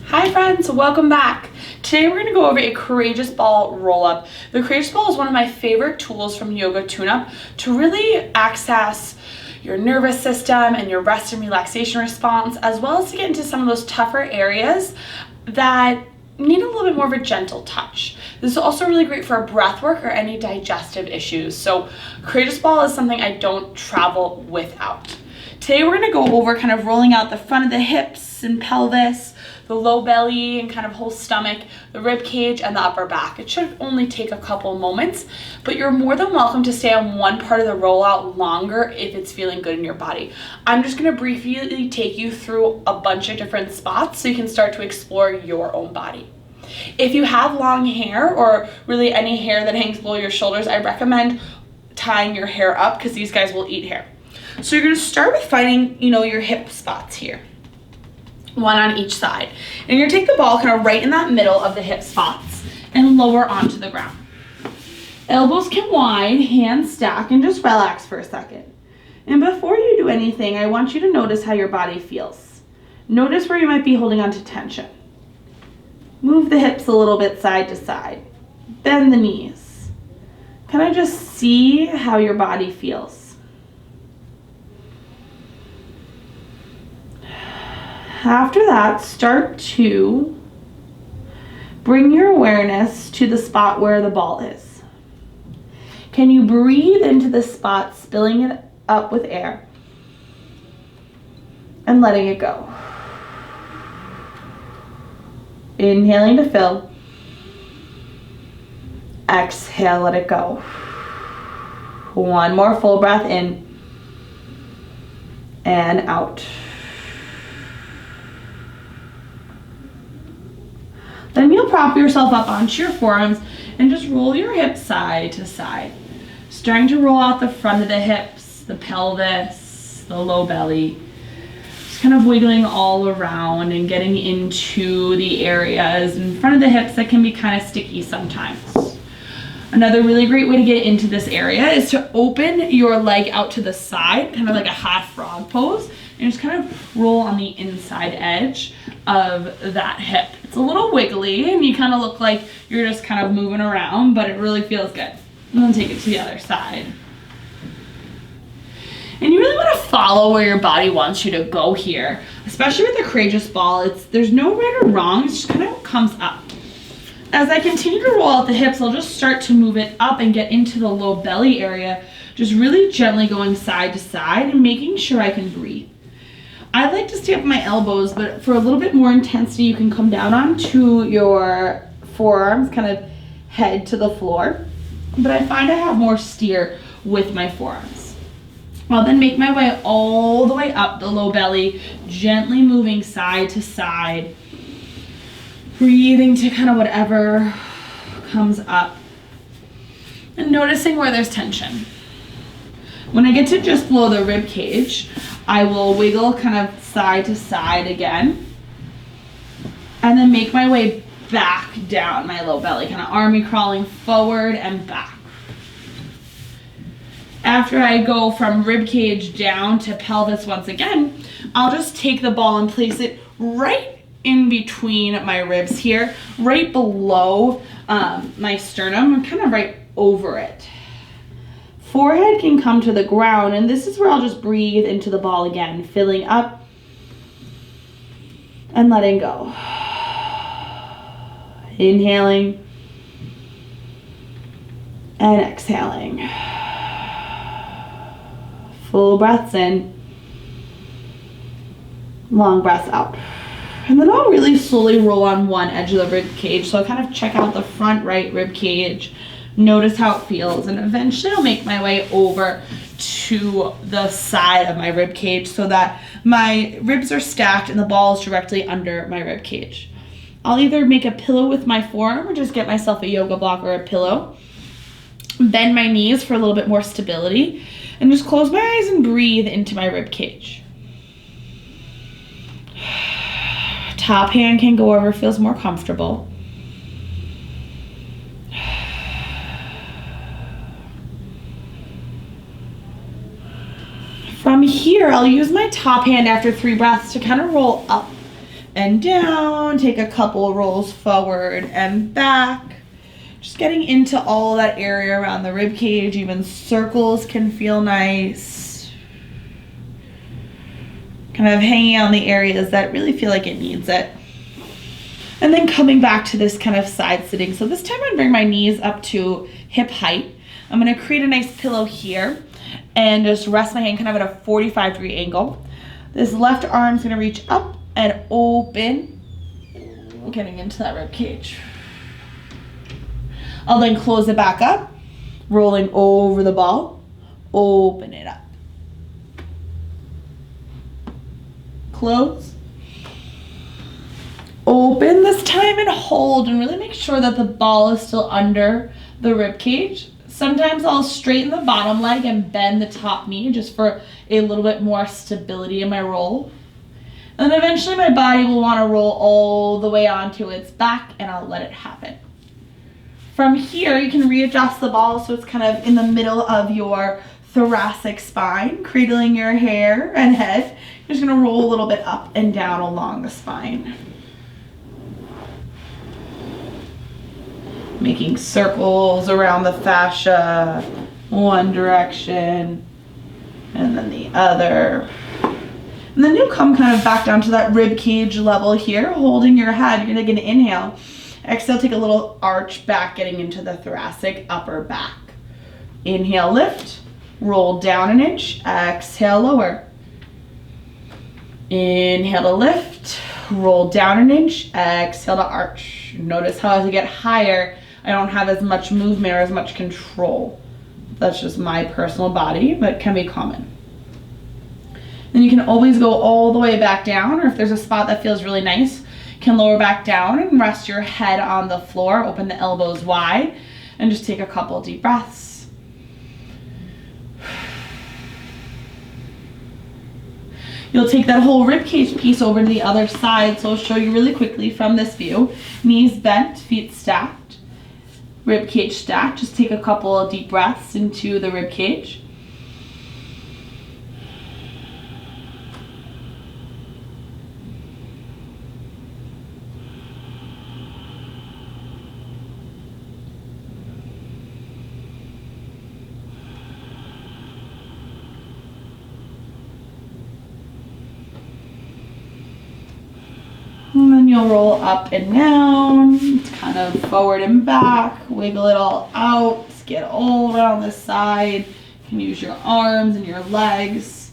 Hi friends, welcome back. Today we're going to go over a Coregeous ball roll-up. The Coregeous ball is one of my favorite tools from Yoga Tune-Up to really access your nervous system and your rest and relaxation response, as well as to get into some of those tougher areas that need a little bit more of a gentle touch. This is also really great for breath work or any digestive issues. So Coregeous ball is something I don't travel without. Today we're going to go over kind of rolling out the front of the hips and pelvis, the low belly and kind of whole stomach, the rib cage, and the upper back. It should only take a couple moments, but you're more than welcome to stay on one part of the rollout longer if it's feeling good in your body. I'm just going to briefly take you through a bunch of different spots so you can start to explore your own body. If you have long hair or really any hair that hangs below your shoulders, I recommend tying your hair up because these guys will eat hair. So you're going to start with finding, your hip spots here. One on each side. And you're gonna take the ball kind of right in that middle of the hip spots and lower onto the ground. Elbows can wide, hands stack, and just relax for a second. And before you do anything, I want you to notice how your body feels. Notice where you might be holding on to tension. Move the hips a little bit side to side. Bend the knees. Kind of just see how your body feels. After that, start to bring your awareness to the spot where the ball is. Can you breathe into the spot, spilling it up with air and letting it go? Inhaling to fill. Exhale, let it go. One more full breath in and out. Then you'll prop yourself up onto your forearms and just roll your hips side to side. Starting to roll out the front of the hips, the pelvis, the low belly. Just kind of wiggling all around and getting into the areas in front of the hips that can be kind of sticky sometimes. Another really great way to get into this area is to open your leg out to the side, kind of like a half frog pose, and just kind of roll on the inside edge of that hip. It's a little wiggly and you kind of look like you're just kind of moving around, but it really feels good. And then take it to the other side. And you really want to follow where your body wants you to go here, especially with the Coregeous ball. There's no right or wrong, it's just kind of what comes up. As I continue to roll out the hips, I'll just start to move it up and get into the low belly area, just really gently going side to side and making sure I can breathe. I like to stay up my elbows, but for a little bit more intensity, you can come down onto your forearms, kind of head to the floor. But I find I have more steer with my forearms. I'll then make my way all the way up the low belly, gently moving side to side, breathing to kind of whatever comes up, and noticing where there's tension. When I get to just below the rib cage, I will wiggle kind of side to side again, and then make my way back down my low belly, kind of army crawling forward and back. After I go from rib cage down to pelvis once again, I'll just take the ball and place it right in between my ribs here, right below my sternum, and kind of right over it. Forehead can come to the ground, and this is where I'll just breathe into the ball again, filling up and letting go. Inhaling and exhaling. Full breaths in, long breaths out. And then I'll really slowly roll on one edge of the rib cage, so I'll kind of check out the front right rib cage. Notice how it feels, and eventually I'll make my way over to the side of my rib cage so that my ribs are stacked and the ball is directly under my rib cage. I'll either make a pillow with my forearm or just get myself a yoga block or a pillow. Bend my knees for a little bit more stability, and just close my eyes and breathe into my rib cage. Top hand can go wherever feels more comfortable. From here, I'll use my top hand after 3 breaths to kind of roll up and down. Take a couple rolls forward and back. Just getting into all that area around the rib cage. Even circles can feel nice. Kind of hanging on the areas that really feel like it needs it. And then coming back to this kind of side sitting. So this time I'm gonna bring my knees up to hip height. I'm gonna create a nice pillow here and just rest my hand kind of at a 45-degree angle. This left arm's gonna reach up and open, getting into that rib cage. I'll then close it back up, rolling over the ball, open it up. Close. Open this time and hold, and really make sure that the ball is still under the rib cage. Sometimes I'll straighten the bottom leg and bend the top knee just for a little bit more stability in my roll. And then eventually my body will want to roll all the way onto its back, and I'll let it happen. From here, you can readjust the ball so it's kind of in the middle of your thoracic spine, cradling your hair and head. You're just going to roll a little bit up and down along the spine. Making circles around the fascia, one direction and then the other. And then you'll come kind of back down to that rib cage level here, holding your head. You're gonna get an inhale. Exhale, take a little arch back, getting into the thoracic upper back. Inhale, lift, roll down an inch, exhale, lower. Inhale to lift, roll down an inch, exhale to arch. Notice how as I get higher, I don't have as much movement or as much control. That's just my personal body, but it can be common. Then you can always go all the way back down, or if there's a spot that feels really nice, you can lower back down and rest your head on the floor, open the elbows wide, and just take a couple deep breaths. You'll take that whole ribcage piece over to the other side, so I'll show you really quickly from this view. Knees bent, feet stacked. Rib cage stacked. Just take a couple of deep breaths into the rib cage. And then you'll roll up and down, kind of forward and back, wiggle it all out, get all around the side. You can use your arms and your legs.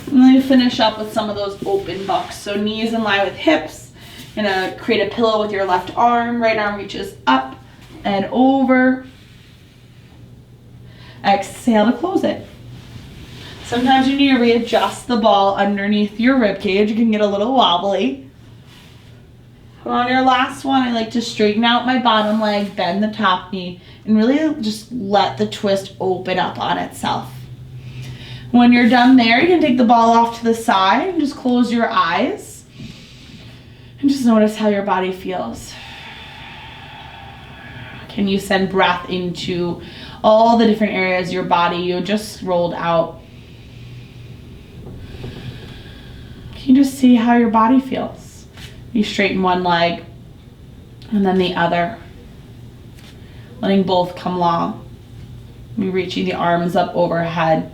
And then you finish up with some of those open bucks. So knees in line with hips. You're gonna create a pillow with your left arm. Right arm reaches up and over. Exhale to close it. Sometimes you need to readjust the ball underneath your rib cage. You can get a little wobbly. On your last one, I like to straighten out my bottom leg, bend the top knee, and really just let the twist open up on itself. When you're done there, you can take the ball off to the side and just close your eyes. And just notice how your body feels. Can you send breath into all the different areas of your body you just rolled out? Can you just see how your body feels? You straighten one leg and then the other, letting both come long. You reaching the arms up overhead,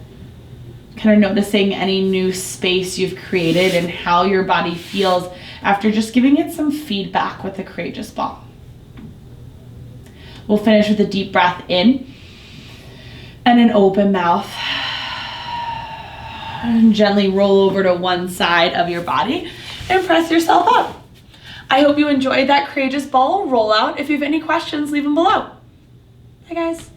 kind of noticing any new space you've created and how your body feels after just giving it some feedback with the Coregeous ball. We'll finish with a deep breath in and an open mouth. And gently roll over to one side of your body and press yourself up. I hope you enjoyed that Coregeous ball rollout. If you have any questions, leave them below. Bye guys.